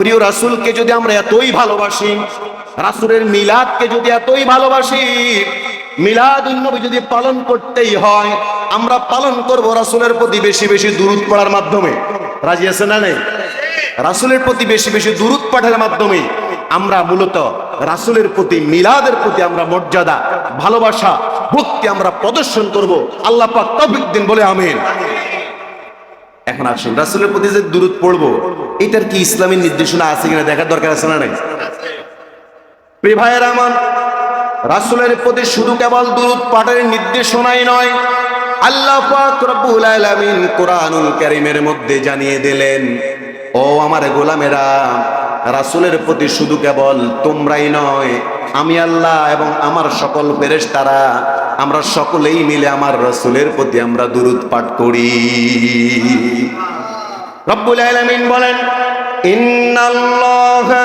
প্রিয় রাসূলকে যদি আমরা এতই ভালোবাসি, রাসূলের মিলাদকে যদি এতই ভালোবাসি, মিলাদুন নবী যদি পালন করতেই হয়, আমরা পালন করব রাসূলের প্রতি বেশি বেশি দুরূদ পড়ার মাধ্যমে। রাজি আছেন না নাই? রাসূলের প্রতি বেশি বেশি দুরূদ পাঠের মাধ্যমে আমরা মূলত রাসূলের প্রতি, মিলাদের প্রতি আমরা মর্যাদা, ভালোবাসা, ভক্তি আমরা প্রদর্শন করব। আল্লাহ পাক তৌফিক দিন, বলে আমিন। এখন আসুন, রাসূলের প্রতি যে দুরূদ পড়বো, এটার কি ইসলামী নির্দেশনা আছে কিনা দেখার দরকার আছে না নাই? প্রিয় ভাইয়েরা আমার, রাসূলের প্রতি শুধু কেবল দুরূদ পাঠের নির্দেশনাই নয়, আল্লাহ পাক রব্বুল আলামিন কোরআনুল কারীমের মধ্যে জানিয়ে দিলেন, ও আমার গোলামেরা, রাসূলের প্রতি শুধু কেবল তোমরাই নয়, আমি আল্লাহ এবং আমার সকল ফেরেশতারা, আমরা সকলেই মিলে আমার রাসূলের প্রতি আমরা দুরূদ পাঠ করি। রব্বুল আলামিন বলেন, ইন্নাল্লাহা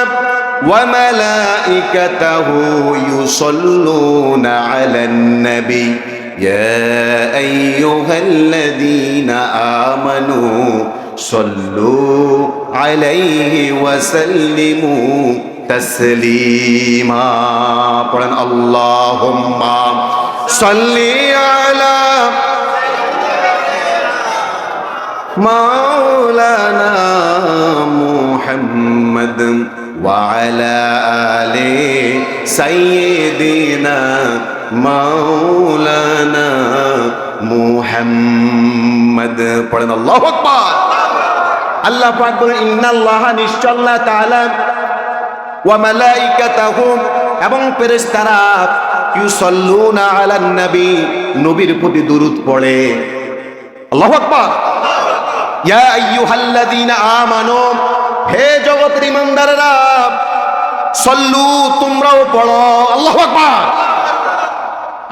ওয়া মালাইকাতাহু ইউসাল্লুনা আলান নবী ইয়া আইয়ুহাল্লাযীনা আমানু সাল্লু আলাইহি ওয়া সাল্লিমু তাসলিমা। পড়েন, আল্লাহুম্মা সাল্লি আলা মাওলানা মুহাম্মদ ওয়া আলা আলি সাইয়্যিদিনা মাওলানা মুহাম্মদ। পড়েন, আল্লাহু আকবার। আল্লাহ পাক বলেন, ইন্নাল্লাহা, নিশ্চয় আল্লাহ তাআলা, ওয়া মালাইকাতাহু, এবং ফেরেশতারা, ইউসাল্লুনা আলান নবী, নবীর প্রতি দুরূদ পড়ে। আল্লাহু আকবার। ইয়া আইয়ুহাল্লাযীনা আমানু, হে জগতের ঈমানদারেরা, সল্লু, তোমরাও পড়ো। আল্লাহু আকবার।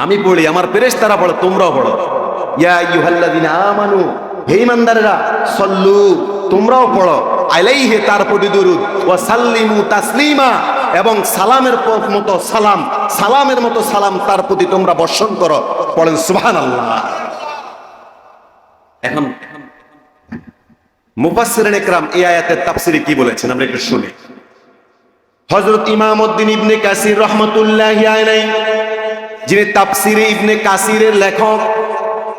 আমি পড়ি, আমার ফেরেশতারা পড়ে, তোমরাও পড়ো। ইয়া আইয়ুহাল্লাযীনা আমানু, হে ঈমানদারেরা, সল্লু, তোমরাও পড়ো, আলাইহি, তার প্রতি দুরূদ, ওয়া সাল্লিমু তাসলিমা, এবং সালামের মতো সালাম, সালামের মতো সালাম তার প্রতি তোমরা বর্ষণ করো। পড়েন সুবহানাল্লাহ। এখন মুফাসসিরিন ইকরাম এই আয়াতের তাফসীরে কি বলেছেন আমরা একটু শুনি। হযরত ইমামউদ্দিন ইবনে কাসির রাহমাতুল্লাহি আলাইহি, যিনি তাফসীরে ইবনে কাসিরের লেখক,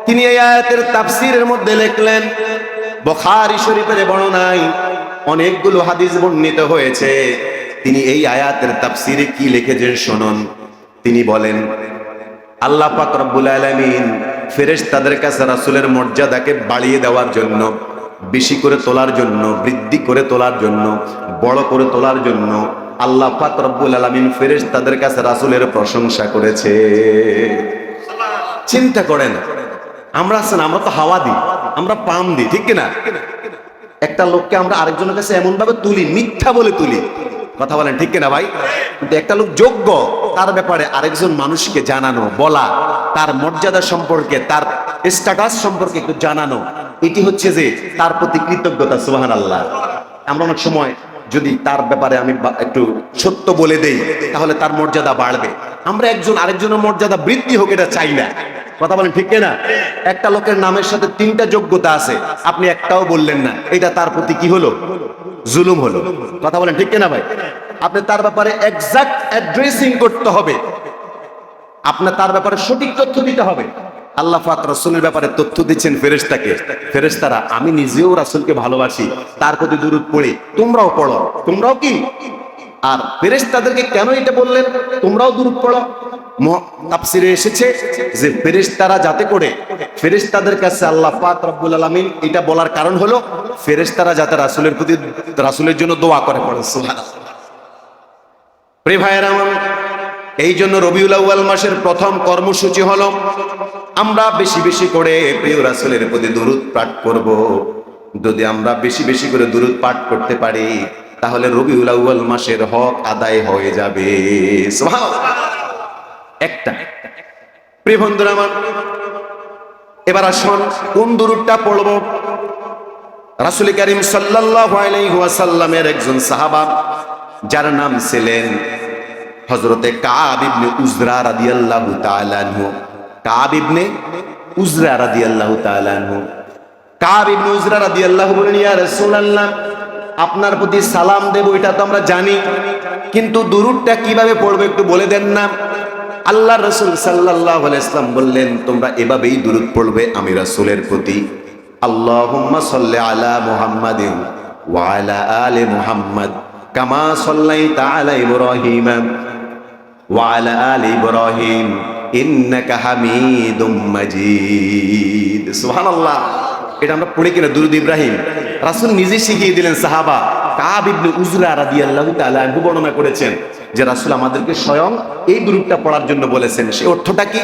তিনি এই আয়াতের তাফসীরের মধ্যে লিখলেন, বুখারী শরীফের বর্ণনায় অনেকগুলো হাদিস বর্ণিত হয়েছে। তিনি এই আয়াতের তাফসীরে কি লিখেছেন শুনুন। তিনি বলেন, আল্লাহ পাক রব্বুল আলামিন ফেরেশতাদের কাছে রাসূলের মর্যাদাকে বাড়িয়ে দেওয়ার জন্য, বেশি করে তোলার জন্য, বৃদ্ধি করে তোলার জন্য, বড় করে তোলার জন্য আল্লাহ পাক রব্বুল আলামিন ফেরেশতাদের কাছে রাসূলের প্রশংসা করেছে। চিন্তা করেন, আমরা আছেন, আমরা তো হাওয়া দিই, আমরা পাম দিই, ঠিক কিনা? একটা লোককে আমরা আরেকজনের কাছে এমন ভাবে তুলি, মিথ্যা বলে তুলি, কথা বলেন ঠিক কিনা ভাই? কিন্তু একটা লোক যোগ্য, তার ব্যাপারে আরেকজন মানুষকে জানানো, বলা, তার মর্যাদা সম্পর্কে, তার স্ট্যাটাস সম্পর্কে একটু জানানো, এটি হচ্ছে যে তার প্রতি কৃতজ্ঞতা। সুবহানাল্লাহ। আমরা অনেক সময় যদি তার ব্যাপারে আমি একটু সত্য বলে দেই, তাহলে তার মর্যাদা বাড়বে। আমরা একজন আরেকজনের মর্যাদা বৃদ্ধি হোক, এটা চাই না, কথা বলেন ঠিক কিনা? একটা লোকের নামের সাথে 3টা যোগ্যতা আছে, আপনি একটাও বললেন না, এটা তার প্রতি কি হলো? জুলুম হলো। কথা বলেন ঠিক কিনা ভাই? আপনি তার ব্যাপারে এক্সাক্ট অ্যাড্রেসিং করতে হবে, আপনি তার ব্যাপারে সঠিক তথ্য দিতে হবে। আল্লাহ পাক রাসূলের ব্যাপারে তথ্য দিচ্ছেন ফেরেশতাকে, ফেরেশতারা, আমি নিজেও রাসূলকে ভালোবাসি, তার প্রতি দুরূদ পড়ি, তোমরাও পড়ো। তোমরাও কি? আর ফেরেশতাদেরকে কেন এটা বললেন তোমরাও দুরূদ পড়ো? তাফসীরে এসেছে যে ফেরেশতারা যাতে করে, ফেরেশতাদের কাছে আল্লাহ পাক রব্বুল আলামিন এটা বলার কারণ হলো ফেরেশতারা যাতে রাসূলের প্রতি, রাসূলের জন্য দোয়া করে। পড়ে সুবহানাল্লাহ। প্রিয় ভাইয়েরা আমার, এই জন্য রবিউল আউয়াল মাসের প্রথম কর্মসূচি হলো আমরা বেশি বেশি করে প্রিয় রাসূলের প্রতি দুরূদ পাঠ করব। যদি আমরা বেশি বেশি করে দুরূদ পাঠ করতে পারি, তাহলে রবিউল আউয়াল মাসের হক আদায় হয়ে যাবে। সুবহানাল্লাহ। একটা প্রিয় বন্ধুরা আমার, এবার আসুন কোন দুরূদটা পড়ব। রাসূল করিম সাল্লাল্লাহু আলাইহি ওয়াসাল্লামের একজন সাহাবা, যার নাম ছিলেন হযরতে কাব ইবনে উজরা রাদিয়াল্লাহু তাআলা আনহু। কাব ইবনে উজরা রাদিয়াল্লাহু তাআলা আনহু। কাব ইবনে উজরা রাদিয়াল্লাহু বলেন, ইয়া রাসূলুল্লাহ, আপনার প্রতি সালাম দেব এটা তো আমরা জানি, কিন্তু দুরূদটা কিভাবে পড়বে একটু বলে দেন না। আল্লাহ রাসূল সাল্লাল্লাহু আলাইহি ওয়াসাল্লাম বললেন, তোমরা এভাবেই দুরূদ পড়বে আমি রাসূলের প্রতি। আল্লাহুম্মা সাল্লি আলা মুহাম্মাদিন ওয়া আলা আলি মুহাম্মাদ কামা সাল্লাইতা আলা ইব্রাহিম ওয়া আলা আলি ইব্রাহিম ইন্নাকা হামিদুম মাজিদ। সুবহানাল্লাহ। এটা আমরা পড়ি কিনা দুরূদ ইব্রাহিম? রাসূল নিজে শিখিয়ে দিলেন। সাহাবা কাব ইবনে উজরা রাদিয়াল্লাহু তাআলা আনহু বর্ণনা করেছেন যে রাসূল আমাদেরকে স্বয়ং এই দুরূদটা পড়ার জন্য বলেছেন। সেই অর্থটা কি?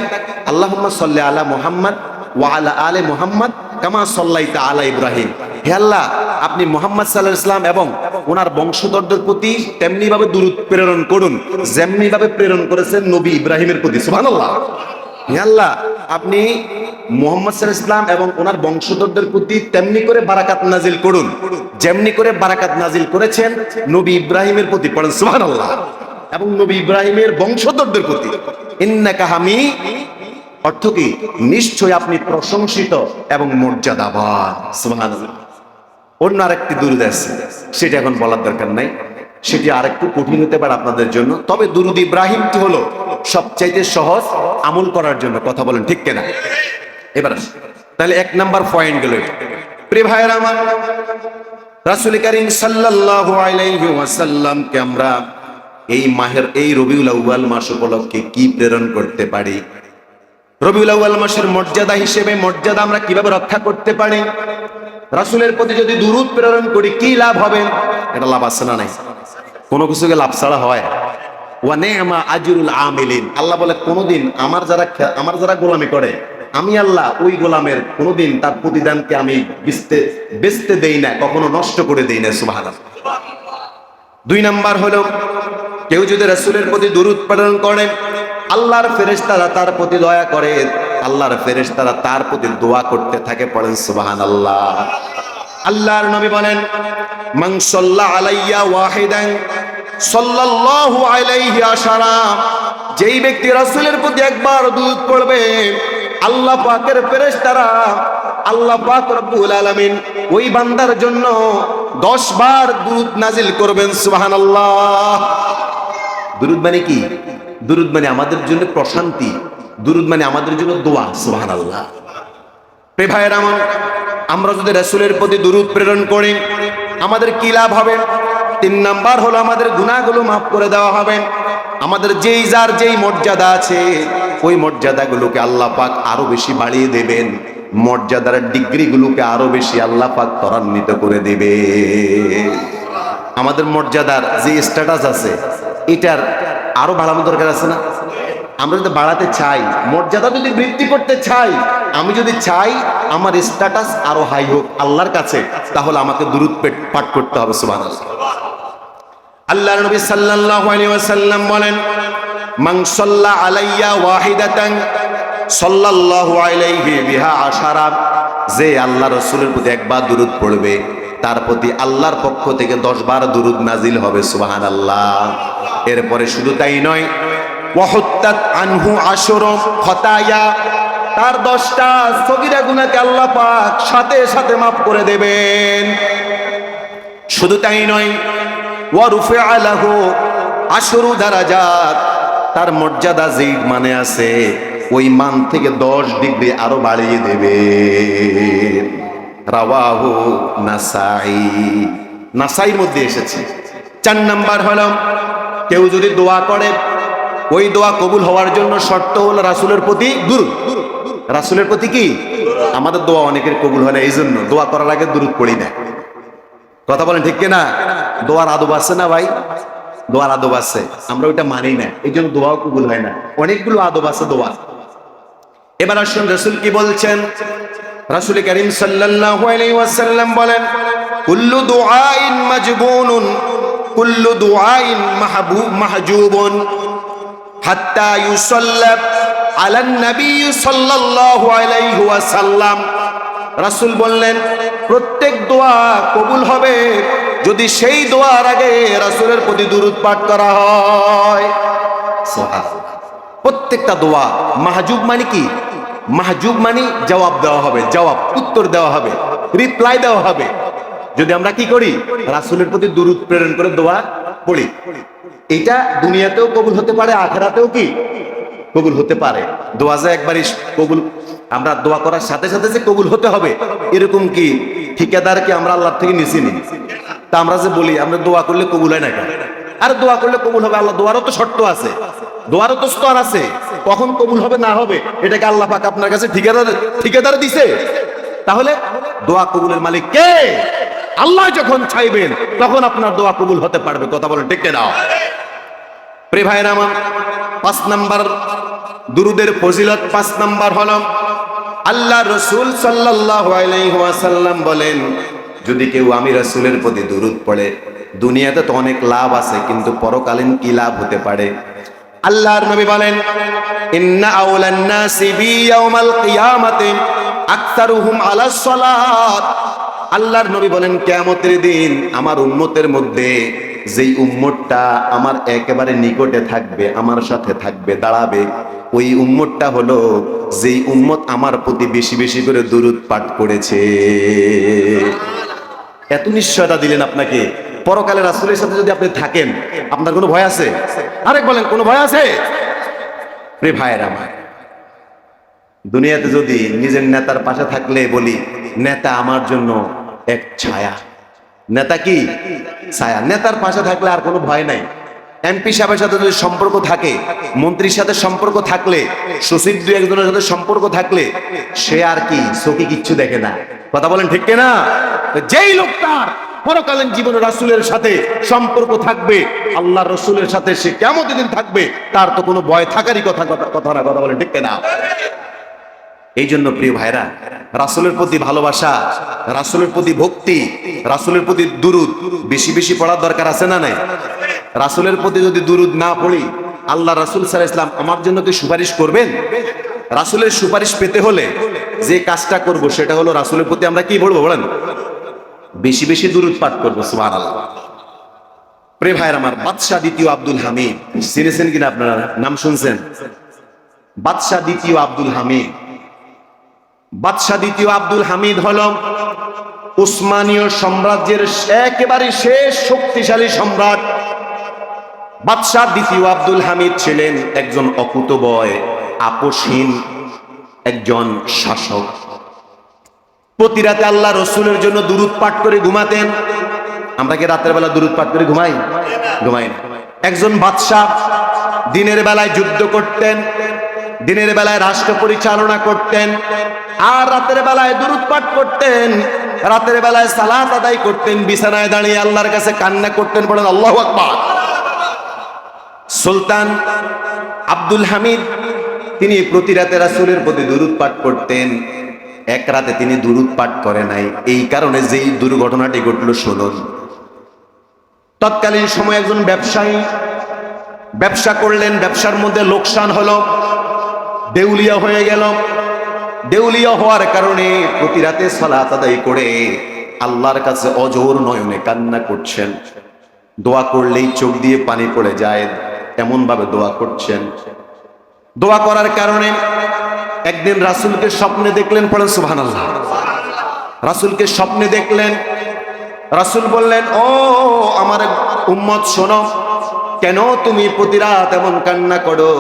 আল্লাহুম্মা সাল্লি আলা মুহাম্মাদ ওয়া আলা আলি মুহাম্মাদ কামা সাল্লাইতা আলা ইব্রাহিম। হে আল্লাহ, আপনি মুহাম্মদ সাল্লাল্লাহু আলাইহি ওয়াসাল্লাম এবং ওনার বংশধরদের প্রতি তেমনি ভাবে দুরূদ প্রেরণ করুন যেমনি ভাবে প্রেরণ করেছেন নবী ইব্রাহিমের প্রতি। সুবহানাল্লাহ। হে আল্লাহ, আপনি মুহাম্মদ সাল্লাল্লাহু আলাইহি ওয়াসাল্লাম এবং ওনার বংশধরদের প্রতি তেমনি করে বারাকাত নাজিল করুন যেমনি করে বারাকাত নাজিল করেছেন নবী ইব্রাহিমের প্রতি। পড়েন সুবহানাল্লাহ। এবং নবী ইব্রাহিমের বংশধরদের প্রতি। ইন্নাকা হামিদ অর্থ কি? নিশ্চয় আপনি প্রশংসিত এবং মর্যাদাবান। সুবহানাল্লাহ। অন্য আরেকটি দুরূদ আছে, সেটা এখন বলার দরকার নাই, সেটি আরেকটু কঠিন হতে পারে আপনাদের জন্য। তবে দুরূদ ইব্রাহিমটি হলো সবচাইতে সহজ আমল করার জন্য। কথা বলেন ঠিক কিনা? এবার তাহলে এক নাম্বার পয়েন্ট গেল। প্রিয় ভাইয়েরা আমার, রাসূল কারীম সাল্লাল্লাহু আলাইহি ওয়াসাল্লামকে আমরা এই মাহের এই রবিউল আউয়াল মাস উপলক্ষে কি প্রেরণ করতে পারি? রবিউল আউয়াল মাসের মর্যাদা হিসেবে মর্যাদা আমরা কিভাবে রক্ষা করতে পারি? রাসূলের প্রতি যদি দুরূদ প্রেরণ করি কি লাভ হবে? এটা লাভ আছে না নাই? কোনো কিছুকে লাভ ছাড়া হয়? ওয়া নি'মা আজরুল আমিলিন। আল্লাহ বলে কোনদিন আমার যারা গোলামি করে আমি আল্লাহ ওই গোলামের কোনদিন তার প্রতিদানকে আমি বেচতে দেই না, কখনো নষ্ট করে দেই না। সুবহানাল্লাহ। দুই নাম্বার হলো, কেউ যদি রাসূলের প্রতি দুরূদ প্রেরণ করে আল্লাহর ফেরেশতারা তার প্রতি দয়া করে, আল্লাহর ফেরেশতারা তার প্রতি দোয়া করতে থাকে। পড়েন সুবহানাল্লাহ। আল্লাহর নবী বলেন, মান সাল্লা আলাইয়া ওয়াহিদান সাল্লাল্লাহু আলাইহি আশারা। যেই ব্যক্তি রাসূলের প্রতি একবার দুরূদ পড়বে আল্লাহ পাকের ফেরেশতারা, আল্লাহ পাক রব্বুল আলামিন ওই বান্দার জন্য 10 বার দুরূদ নাজিল করবেন। সুবহানাল্লাহ। দুরূদ মানে কি? দুরূদ মানে আমাদের জন্য প্রশান্তি, দুরূদ মানে আমাদের জন্য দোয়া। সুবহানাল্লাহ। প্রিয় ভাইয়েরা আমার, আমরা যদি রাসূলের প্রতি দুরূদ প্রেরণ করি আমাদের কি লাভ হবে? 3 নাম্বার হলো আমাদের গুনাহগুলো মাফ করে দেওয়া হবে। আমাদের যার যেই মর্যাদা আছে ওই মর্যাদাগুলোকে আল্লাহ পাক আরো বেশি বাড়িয়ে দেবেন। মর্যাদার ডিগ্রিগুলোকে আরো বেশি আল্লাহ পাক ত্বরান্বিত করে দেবে। আমাদের মর্যাদার যে স্ট্যাটাস আছে এটার আরো বাড়ানো দরকার আছে না? আমরা যদি বাড়াতে চাই, মর্যাদা যদি বৃদ্ধি করতে চাই, আমি যদি চাই আমার স্ট্যাটাস আরো হাই হোক আল্লাহর কাছে, তাহলে আমাকে দুরূদ পাঠ করতে হবে। সুবহানাল্লাহ। আল্লাহর নবী সাল্লাল্লাহু আলাইহি ওয়াসাল্লাম বলেন, মান সাল্লা আলাইয়া ওয়াহিদাতান সাল্লাল্লাহু আলাইহি বিহা আশারা। যে আল্লাহ রাসূলের প্রতি একবার দুরূদ পড়বে তার প্রতি আল্লাহর পক্ষ থেকে 10 বার দুরূদ নাজিল হবে। সুবহানাল্লাহ। এরপরে শুধু তাই নয়, ওয়াহুত্তাত আনহু আশরু খতায়া। তার 10টা সগীরা গুনাহকে আল্লাহ পাক সাথে সাথে মাফ করে দেবেন। শুধু তাই নয়, ওয়া রুফিআ লাহু আশরু দারাজাত। তার মর্যাদা যেই মানে আছে ওই মান থেকে 10 ডিগ্রি আরো বাড়িয়ে দেবে। রাওয়াহু নাসাই। নাসাইর মধ্যে এসেছে। 4 নাম্বার হলো, কেউ যদি দোয়া করে ওই দোয়া কবুল হওয়ার জন্য শর্ত হলো রাসূলের প্রতি দুরূদ। রাসূলের প্রতি কি? আমাদের দোয়া অনেকের কবুল হয় না, এই জন্য দোয়া করার আগে দুরূদ পড়ি না। কথা বলেন ঠিক কিনা? দোয়ার আদব আছে না ভাই? দোয়ার আদব আছে, আমরা ওইটা মানি না, এই জন্য দোয়াও কবুল হয় না। অনেকগুলো আদব আছে দোয়ার। এবার আসুন রাসূল কি বলছেন। রাসূল কারীম সাল্লাল্লাহু আলাইহি ওয়াসাল্লাম বলেন, কুল্লু দুআইন মাজবুনুন কুল্লু দুআইন মাহজুবুন হাত্তা ইউসাল্লা আলান নবী সাল্লাল্লাহু আলাইহি ওয়াসাল্লাম। রাসূল বললেন, প্রত্যেক দোয়া কবুল হবে যদি সেই দোয়ার আগে রাসূলের প্রতি দুরূদ পাঠ করা হয়। সুবহানাল্লাহ। প্রত্যেকটা দোয়া মাহজুব মানে কি? মাহজুব মানে জবাব দেওয়া হবে, জবাব উত্তর দেওয়া হবে, রিপ্লাই দেওয়া হবে। যদি আমরা কি করি, রাসূলের প্রতি দুরূদ প্রেরণ করে দোয়া পড়ি। এটা দুনিয়াতেও কবুল হতে পারে, আখিরাতেও কি কবুল হতে পারে। দোয়া যে একবারই কবুল, আমরা দোয়া করার সাথে সাথে যে কবুল হতে হবে এরকম কি ঠিকাদারকে আমরা আল্লাহ থেকে নিছি নি? তা আমরা যে বলি আমরা দোয়া করলে কবুল হয় না কেন? আর দোয়া করলে কবুল হবে, আল্লাহ দোয়ারও তো শর্ত আছে, দোয়ারও তো স্তর আছে, কখন কবুল হবে না হবে এটাকে আল্লাহ পাক আপনার কাছে ঠিকাদার দিছে? তাহলে দোয়া কবুলের মালিক কে? আল্লাহ যখন চাইবেন তখন আপনার দোয়া কবুল হতে পারবে। কথা বলেন ঠিক না? প্রিয় ভাইরা আমার, 5 নাম্বার দুরুদের ফজিলত, 5 নাম্বার হলো আল্লাহ রাসূল সাল্লাল্লাহু আলাইহি ওয়াসাল্লাম বলেন, যদি কেউ আমি রাসূলের প্রতি দুরূদ পড়ে, দুনিয়াতে তো অনেক লাভ আছে, কিন্তু পরকালীন কি লাভ হতে পারে? আল্লাহর নবী বলেন, ইন্না আওলান নাসি বি ইয়াউমাল কিয়ামাতি আকতারুহুম আলাস সালাত। আল্লাহর নবী বলেন, কিয়ামতের দিন আমার উম্মতের মধ্যে যেই উম্মতটা আমার একেবারে নিকটে থাকবে, আমার সাথে থাকবে, দাঁড়াবে, ওই উম্মতটা হলো যেই উম্মত আমার প্রতি বেশি বেশি করে দুরূদ পাঠ করেছে। এত নিশ্চয়তা দিলেন আপনাকে। পরকালে রাসূলের সাথে যদি আপনি থাকেন, আপনার কোনো ভয় আছে? আরেক বলেন, কোনো ভয় আছে? প্রিয় ভাইয়েরা আমার, দুনিয়াতে যদি নিজের নেতার পাশে থাকলে বলি, নেতা আমার জন্য এক ছায়া। নেতা কি? ছায়া। নেতার পাশে থাকলে আর কোনো ভয় নাই। এমপি সাহেবের সাথে যদি সম্পর্ক থাকে, মন্ত্রীর সাথে সম্পর্ক থাকলে, সচিব 2-1 জনের সাথে সম্পর্ক থাকলে, সে আর কি চোখে কিচ্ছু দেখে না। কথা বলেন ঠিক না? যেই লোকটার পরকালীন জীবনে রাসূলের সাথে সম্পর্ক থাকবে, আল্লাহর রাসূলের সাথে সে কিয়ামতের দিন থাকবে, তার তো কোনো ভয় থাকারই কথা না। কথা বলেন ঠিক না? এই জন্য প্রিয় ভাইরা, রাসূলের প্রতি ভালোবাসা, রাসূলের প্রতি ভক্তি, রাসূলের প্রতি দুরূদ বেশি বেশি পড়ার দরকার আছে না নাই? রাসূলের প্রতি যদি দুরূদ না পড়ি, আল্লাহ রাসূল সাল্লাল্লাহু আলাইহি ওয়াসাল্লাম আমার জন্য কি সুপারিশ করবেন? রাসূলের সুপারিশ পেতে হলে যে কাজটা করব সেটা হলো রাসূলের প্রতি আমরা কি পড়বো বলেন? বেশি বেশি দুরূদ পাঠ করব। সুবহানাল্লাহ। প্রিয় ভাইরা আমার, বাদশাহ দ্বিতীয় আব্দুল হামিদ চিনেছেন কিনা আপনারা? নাম শুনছেন? বাদশাহ দ্বিতীয় আব্দুল হামিদ। বাদশাহ দ্বিতীয় আব্দুল হামিদ হলো উসমানীয় সাম্রাজ্যের একেবারে শেষ শক্তিশালী সম্রাট। বাদশাহ দ্বিতীয় আব্দুল হামিদ ছিলেন একজন অকুতোভয়, আপোষহীন একজন শাসক। প্রতি রাতে আল্লাহ রাসূলের জন্য দুরূদ পাঠ করে ঘুমাতেন। আমরা কি রাতের বেলা দুরূদ পাঠ করে ঘুমাই? ঘুমাই না। একজন বাদশাহ দিনের বেলায় যুদ্ধ করতেন, দিনের বেলায় রাষ্ট্র পরিচালনা করতেন, আর রাতের বেলায় দুরূদ পাঠ করতেন, রাতের বেলায় সালাত আদায় করতেন, বিছানায় দাঁড়িয়ে আল্লাহর কাছে কান্না করতেন। বলেন আল্লাহু আকবার। সুলতান আব্দুল হামিদ তিনি প্রতি রাতে রাসূলের প্রতি দুরূদ পাঠ করতেন। এক রাতে তিনি দুরূদ পাঠ করে নাই, এই কারণে যেই দুর্ঘটনাটি ঘটল শুনুন। তৎকালীন সময় একজন ব্যবসায়ী ব্যবসা করলেন, ব্যবসার মধ্যে লোকসান হলো, দেউলিয়া হয়ে গেল। দেউলিয়া হওয়ার কারণে প্রতি রাতে সালাত আদায় করে আল্লাহর কাছে অজোর নয়নে কান্না করছেন। দোয়া করলেই চোখ দিয়ে পানি পড়ে যায়, এমন ভাবে দোয়া করছেন। দোয়া করার কারণে একদিন রাসূলকে স্বপ্নে দেখলেন। পড়েন সুবহানাল্লাহ। রাসূলকে স্বপ্নে দেখলেন। রাসূল বললেন, ও আমার উম্মত শোনো, কেন তুমি প্রতি রাত এমন কান্না করো?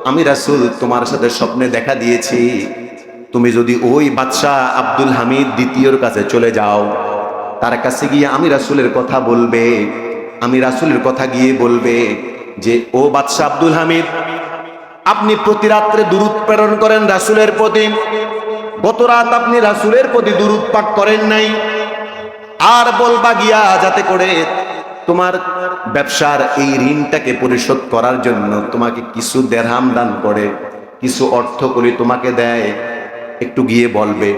আমি রাসূল তোমার সাথে স্বপ্নে দেখা দিয়েছি, তুমি যদি ওই বাদশাহ আব্দুল হামিদ দ্বিতীয়র কাছে চলে যাও, তার কাছে গিয়ে আমি রাসূলের কথা বলবে, আমি রাসূলের কথা গিয়ে বলবে যে ও বাদশাহ আব্দুল হামিদ, আপনি প্রতি রাত্রে দুরূদ প্রেরণ করেন রাসূলের প্রতি, গত রাত আপনি রাসূলের প্রতি দুরূদ পাঠ করেন নাই। আর বলবা গিয়া যাতে করে তোমার ব্যবসার এই ঋণটাকে পরিশোধ করার জন্য তোমাকে কিছু দেরহাম দান করে, কিছু অর্থ করে তোমাকে দেয়, একটু গিয়ে বলবে।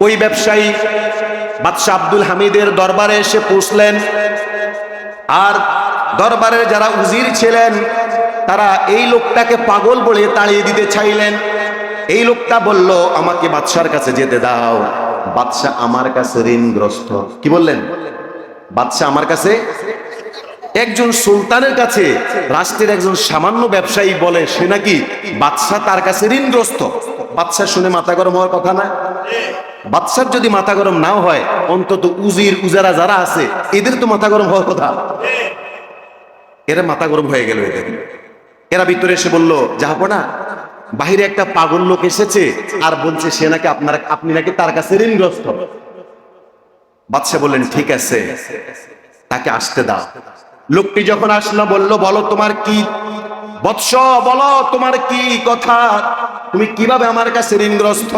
ওই ব্যবসায়ী বাদশাহ আব্দুল হামিদের দরবারে এসে পৌঁছলেন। আর দরবারের যারা উজির ছিলেন তারা এই লোকটাকে পাগল বলে তাড়িয়ে দিতে চাইলেন। এই লোকটা বলল, আমাকে বাদশার কাছে যেতে দাও, বাদশা আমার কাছে ঋণগ্রস্ত। কি বললেন? বাদশা আমার কাছে, একজন সুলতানের কাছে রাষ্ট্রের একজন সামান্য ব্যবসায়ী বলে সে নাকি বাদশা তার কাছে ঋণগ্রস্ত। বাদশা শুনে মাথা গরম হওয়ার কথা না? বাদশার যদি মাথা গরম নাও হয়, অন্তত উজির উজারা যারা আছে এদের তো মাথা গরম হওয়ার কথা। এরা মাথা গরম হয়ে গেল এদের। এরা ভিতরে এসে বলল, যাবো না, বাহিরে একটা পাগল লোক এসেছে আর বলছে সে নাকি আপনি নাকি তার কাছে ঋণগ্রস্ত। বাদশা বললেন, ঠিক আছে, তাকে আসতে দাও। লোকটি যখন আসলো বলল, বলো তোমার কি বৎস, বলো তোমার কি কথা, তুমি কিভাবে আমার কাছে ঋণগ্রস্ত,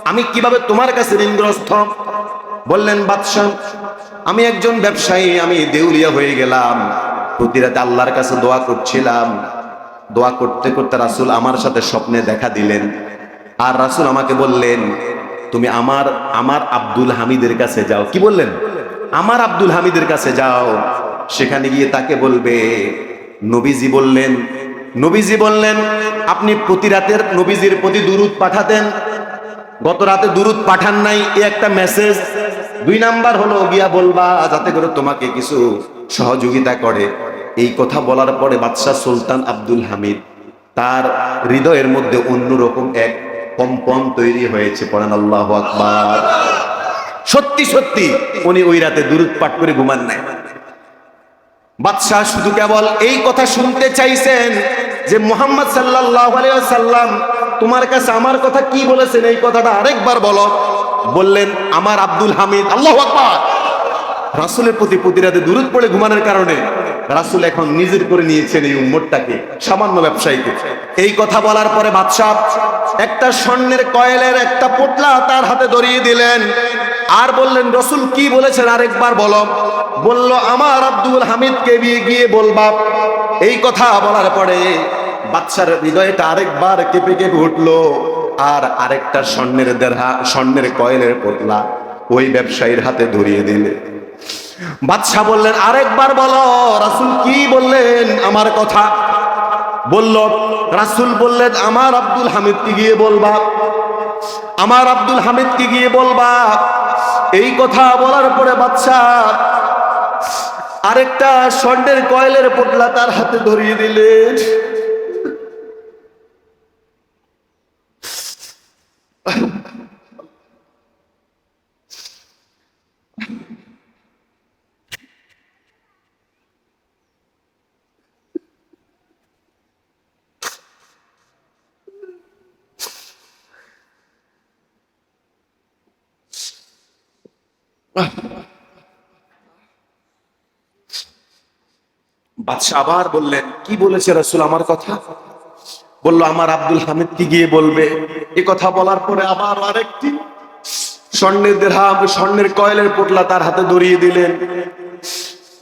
আমি কিভাবে তোমার কাছে ঋণগ্রস্ত? বললেন, বাদশা, আমি একজন ব্যবসায়ী, আমি দেউলিয়া হয়ে গেলাম, প্রতি রাতে আল্লাহর কাছে দোয়া করছিলাম, দোয়া করতে করতে রাসূল আমার সাথে স্বপ্নে দেখা দিলেন। আর রাসূল আমাকে বললেন, তুমি আমার আব্দুল হামিদের কাছে যাও। কি বললেন? আমার আব্দুল হামিদের কাছে যাও, সেখানে গিয়ে তাকে বলবে। নবীজি বললেন আপনি প্রতি রাতের নবীজির প্রতি দুরূদ পাঠাতেন, গত রাতে দুরূদ পাঠান নাই, এই একটা মেসেজ। 2 নাম্বার হলো গিয়া বলবা যাতে করে তোমাকে কিছু সহযোগিতা করে। এই কথা বলার পরে বাদশাহ সুলতান আব্দুল হামিদ, তার হৃদয়ের মধ্যে অন্যরকম এক কম্পন তৈরি হয়েছে। পড়েন আল্লাহু আকবার। সত্যি সত্যি উনি ওই রাতে দুরূদ পাঠ করে ঘুমান নাই। বাদশাহ শুধু কেবল এই কথা শুনতে চাইছেন যে মুহাম্মদ সাল্লাল্লাহু আলাইহি ওয়াসাল্লাম তোমার কাছে আমার কথা কি বলেছেন, এই কথাটা আরেকবার বলো। বললেন, আমার আব্দুল হামিদ। আল্লাহু আকবার। রাসূলের প্রতি প্রতি রাতে দুরূদ পড়ে ঘুমানোর কারণে রাসূল এখন নিজের করে নিয়েছেন এই উম্মতটাকে, সামান্য ব্যবসায়ীকে। এই কথা বলার পরে বাদশাহ একটা স্বর্ণের কয়েলের একটা পোটলা তার হাতে ধরিয়ে দিলেন আর বললেন, রাসূল কি বলেছেন আরেকবার বলো। বলল, আমার আব্দুল হামিদকে গিয়ে বলবা। এই কথা বলার পরে বাদশার হৃদয়টা আরেকবার কেঁপে কেঁপে উঠলো। আর আরেকটা স্বর্ণের কয়েলের পোটলা ওই ব্যবসায়ীর হাতে ধরিয়ে দিলে। বাদশাহ বললেন, আরেকবার বলো, রাসূল কি বললেন আমার কথা। বলল, রাসূল বললেন, আমার আব্দুল হামিদকে গিয়ে বলবা, আমার আব্দুল হামিদকে গিয়ে বলবা। এই কথা বলার পরে বাদশাহ আরেকটা স্বর্ণের কয়েলের পোটলা তার হাতে ধরিয়ে দিলেন। বাদশাহ আবার বললেন, কি বলেছে রাসূল আমার কথা। বলল, আমার আব্দুল হামিদ কি গিয়ে বলবে। এই কথা বলার পরে আবার আরেকটি স্বর্ণের কয়েলের পোটলা তার হাতে ধরিয়ে দিলেন।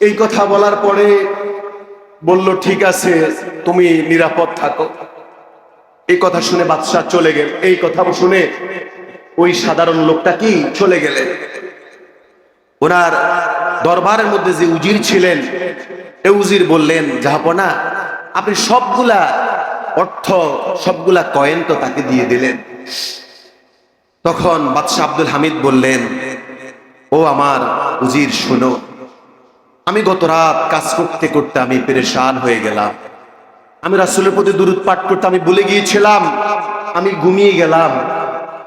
এই কথা বলার পরে বলল, ঠিক আছে, তুমি নিরাপদ থাকো। এই কথা শুনে বাদশাহ চলে গেল। এই কথা শুনে ওই সাধারণ লোকটা কি চলে গেলেন। ওনার দরবারের মধ্যে যে উজির ছিলেন, এই উজির বললেন, জাহাপনা, আপনি সবগুলা অর্থ, সবগুলা কয়েন তো তাকে দিয়ে দিলেন। তখন বাদশাহ আব্দুল হামিদ বললেন, ও আমার উজির, শোনো, আমি গত রাত কাজ করতে করতে আমি পেরেশান হয়ে গেলাম। আমি রাসূলের প্রতি দুরূদ পাঠ করতে আমি ভুলে গিয়েছিলাম, আমি ঘুমিয়ে গেলাম,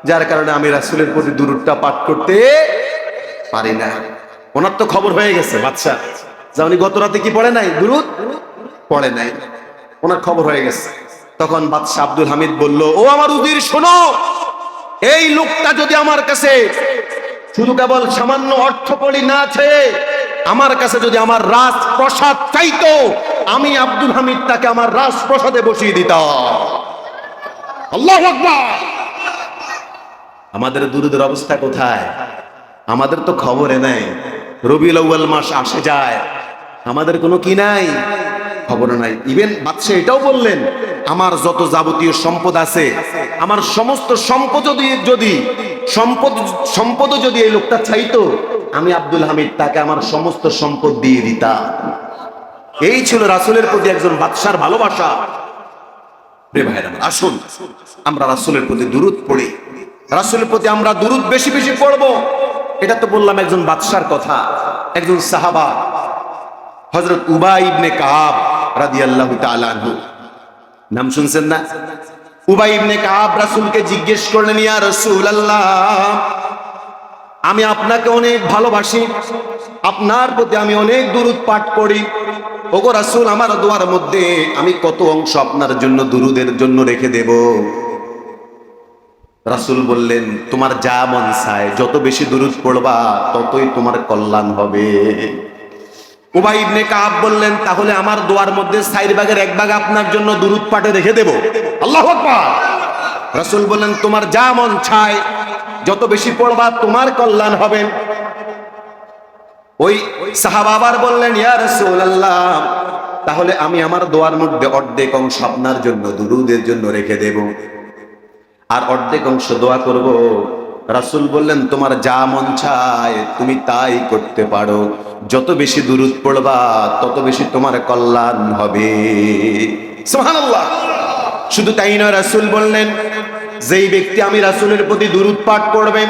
যার কারণে আমি রাসূলের প্রতি দুরূদটা পাঠ করতে পারি না। ওনার তো খবর হয়ে গেছে বাদশা, যে উনি গত রাতে কি পড়ে নাই, দুরূদ পড়ে নাই, ওনার খবর হয়ে গেছে। তখন বাদশা আব্দুল হামিদ বলল, ও আমার উজির, শোনো, এই লোকটা যদি আমার কাছে শুধু কেবল সামান্য অর্থকড়ি না আছে, আমার কাছে যদি আমার রাজপ্রসাদ চাইতো, আমি আব্দুল হামিদ তাকে আমার রাজপ্রসাদে বসিয়ে দিতাম। আল্লাহু আকবার। আমাদের দুরূদের অবস্থা কোথায়? আমাদের তো খবরে নাই। রবিউল আউয়াল মাস আসে যায়, আমাদের কোনো কি নাই, খবর নাই। ইভেন বাদশা এটাও বললেন, আমার যত যাবতীয় সম্পদ আছে, আমার সমস্ত সম্পদ যদি এই লোকটা চাইতো, আমি আব্দুল হামিদ তাকে আমার সমস্ত সম্পদ দিয়ে দিতাম। এই ছিল রাসূলের প্রতি একজন বাদশার ভালোবাসা। প্রিয় ভাইরা, আসুন আমরা রাসূলের প্রতি দুরূদ পড়ি, রাসূলের প্রতি আমরা দুরূদ বেশি বেশি পড়বো। এটা তো বললাম একজন বাদশার কথা। একজন সাহাবা হযরত উবাই ইবনে কাব রাদিয়াল্লাহু তাআলা আনহু, নাম শুনছেন না? উবাই ইবনে কাব রাসূলকে জিজ্ঞেস করলেন, ইয়া রাসূলুল্লাহ, আমি আপনাকে অনেক ভালোবাসি, আপনার প্রতি আমি অনেক দুরূদ পাঠ করি। ওগো রাসূল, আমার দোয়ার মধ্যে আমি কত অংশ আপনার জন্য দুরূদের জন্য রেখে দেব? রাসূল বললেন, তোমার যা মন চায়, যত বেশি দুরূদ পড়বা ততই তোমার কল্যাণ হবে। উবাই ইবনে কাব বললেন, তাহলে আমার দোয়ার মধ্যে 4 ভাগের 1 ভাগ আপনার জন্য দুরূদ পাঠে রেখে দেব। আল্লাহু আকবার। রাসূল বললেন, তোমার যা মন চায়, যত বেশি পড়বা তোমার কল্যাণ হবে। ওই সাহাবা আবার বললেন, ইয়া রাসূলুল্লাহ, তাহলে আমি আমার দোয়ার মধ্যে অর্ধেক অংশ আপনার জন্য দুরূদের জন্য রেখে দেব, আর অর্ধেক অংশ দোয়া করব। রাসূল বললেন, তোমার যা মন চায় তুমি তাই করতে পারো, যত বেশি দুরূদ পড়বা তত বেশি তোমার কল্যাণ হবে। সুবহানাল্লাহ। শুধু তাই নয়, রাসূল বললেন, যেই ব্যক্তি আমি রাসূলের প্রতি দুরূদ পাঠ করবে,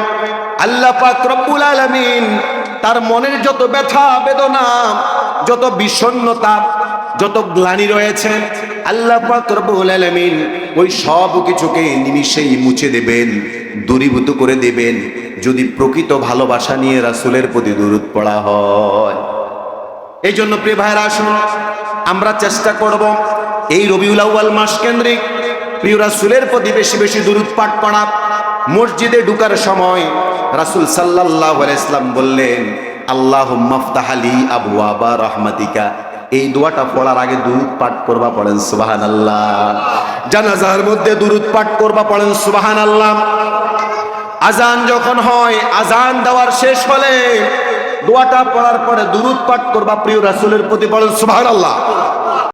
আল্লাহ পাক রব্বুল আলামিন তার মনের যত ব্যথা বেদনা, যত বিষণ্ণতা, যত গ্লানি রয়েছে, আল্লাহ পাক রব্বুল আলামিন ওই সব কিছুকে নিমিষেই মুছে দেবেন, দূরীভূত করে দেবেন, যদি প্রকৃত ভালোবাসা নিয়ে রাসূলের প্রতি দুরূদ পড়া হয়। এই জন্য প্রিয় ভাইরা, আসুন আমরা চেষ্টা করব এই রবিউল আউয়াল মাস কেন্দ্রিক প্রিয় রাসূলের প্রতি বেশি বেশি দুরূদ পাঠ করা। মসজিদে ঢোকার সময় রাসূল সাল্লাল্লাহু আলাইহি ওয়াসাল্লাম বললেন, আল্লাহুম্মা ফতাহ লি আবওয়াবা রাহমাতিকা। এই দোয়াটা পড়ার আগে দুরূদ পাঠ করবা, পড়েন সুবহানাল্লাহ। জানাজার মধ্যে দুরূদ পাঠ করবা, পড়েন সুবহানাল্লাহ। আজান যখন হয়, আজান দেওয়ার শেষ হলে দোয়াটা পড়ার পরে দুরূদ পাঠ করবা প্রিয় রাসূলের প্রতি, পড়েন সুবহানাল্লাহ।